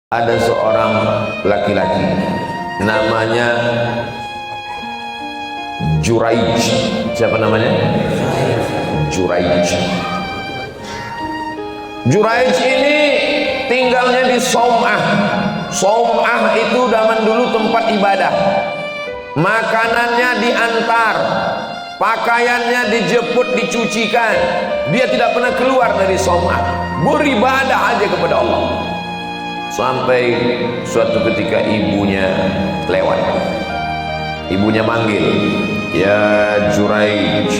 Ada seorang laki-laki namanya Juraij. Siapa namanya? Juraij. Juraij ini tinggalnya di Saum'ah. Saum'ah itu zaman dulu tempat ibadah. Makanannya diantar, pakaiannya dijemput, dicucikan. Dia tidak pernah keluar dari Saum'ah, beribadah aja kepada Allah. Sampai suatu ketika ibunya lewat. Ibunya manggil, "Ya Juraij."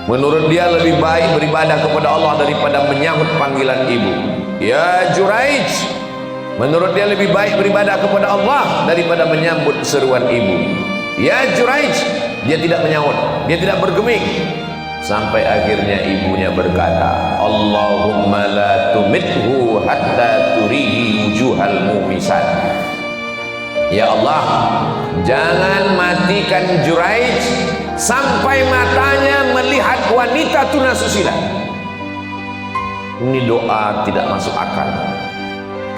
Menurut dia lebih baik beribadah kepada Allah daripada menyahut panggilan ibu. "Ya Juraij." Menurut dia lebih baik beribadah kepada Allah daripada menyambut seruan ibu. "Ya Juraij." Dia tidak menyahut, dia tidak bergeming. Sampai akhirnya ibunya berkata, "Allahumma la tumithu hatta turihi wujuhal mumisat." Ya Allah, jangan matikan Juraij sampai matanya melihat wanita tunasusila. Ini doa tidak masuk akal,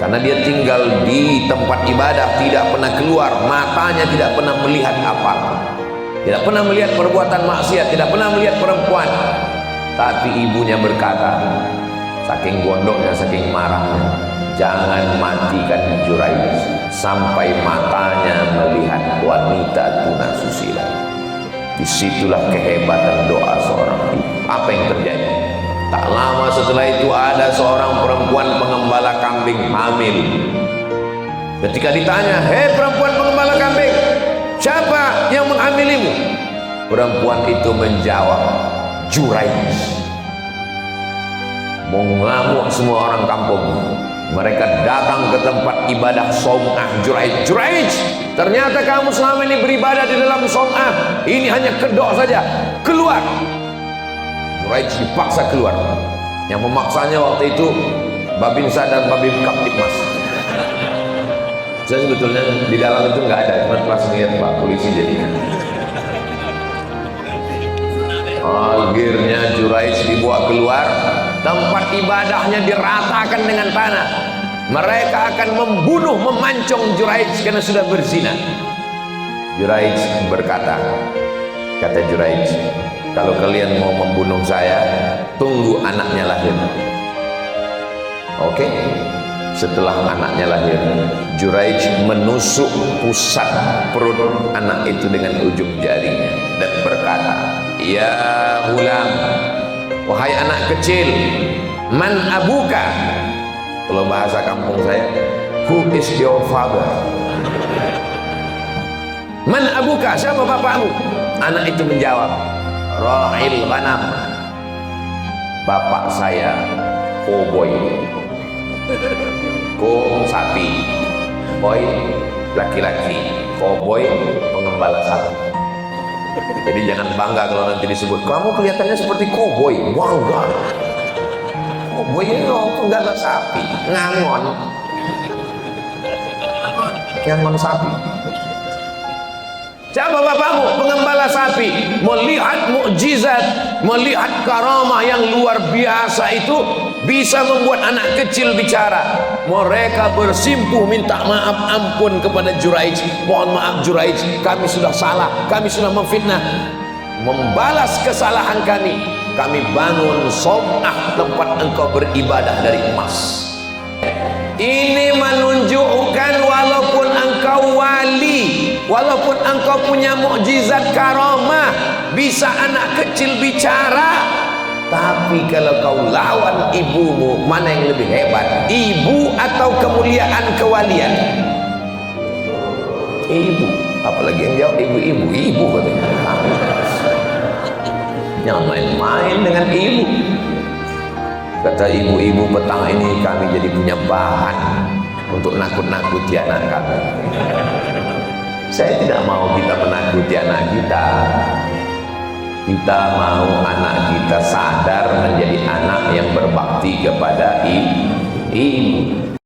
karena dia tinggal di tempat ibadah, tidak pernah keluar, matanya tidak pernah melihat apa, tidak pernah melihat perbuatan maksiat, tidak pernah melihat perempuan. Tapi ibunya berkata, saking gondoknya, saking marahnya, "Jangan matikan Juraij sampai matanya melihat wanita tunasusila." Disitulah kehebatan doa seorang ibu. Apa yang terjadi? Tak lama setelah itu ada seorang perempuan pengembala kambing hamil. Ketika ditanya, "Hei perempuan pengembala kambing, siapa yang menghamilimu?" Perempuan itu menjawab, "Juraij." Mengamuk semua orang kampung. Mereka datang ke tempat ibadah Saum'ah Juraij. "Juraij, ternyata kamu selama ini beribadah di dalam Saum'ah. Ini hanya kedok saja. Keluar!" Juraij dipaksa keluar. Yang memaksanya waktu itu Babinsa dan Babin Kaptipmas. Saya sebetulnya di dalam itu nggak ada, cuma pas lihat Pak polisi jadi. Akhirnya Juraij dibawa keluar, tempat ibadahnya diratakan dengan tanah. Mereka akan membunuh, memancung Juraij karena sudah berzina. Juraij berkata, kata Juraij, "Kalau kalian mau membunuh saya, tunggu anaknya lahir." Oke. Setelah anaknya lahir, Juraij menusuk pusat perut anak itu dengan ujung jarinya dan berkata, "Ya hulam, wahai anak kecil, man abuka?" Kalau bahasa kampung saya, "Who is your father?" "Man abuka?" Siapa bapakmu? Anak itu menjawab, "Ra'il ghanam." Bapak saya koboi. Ko sapi, boy laki-laki, koboi pengembala sapi. Jadi jangan bangga kalau nanti disebut, "Kamu kelihatannya seperti koboi." Bangga. Koboi itu penggala sapi, ngangon sapi. Siapa bapakmu? Pengembala sapi. Melihat mukjizat, melihat karamah yang luar biasa itu bisa membuat anak kecil bicara. Mereka bersimpuh minta maaf ampun kepada Juraij. "Mohon maaf Juraij, kami sudah salah, kami sudah memfitnah. Membalas kesalahan kami, kami bangun Saum'ah, tempat engkau beribadah dari emas." Ini menunjukkan walaupun engkau wali, walaupun engkau punya mukjizat karamah, bisa anak kecil bicara, tapi kalau kau lawan ibumu, mana yang lebih hebat? Ibu atau kemuliaan kewalian? Ibu. Apalagi yang jawab ibu-ibu. Ibu katanya. Jangan main-main dengan ibu. Kata ibu-ibu, petang ini kami jadi punya bahan untuk nakut-nakuti anak kami. Saya tidak mau kita menakuti anak kita. Kita mau anak kita sadar menjadi anak yang berbakti kepada ibu.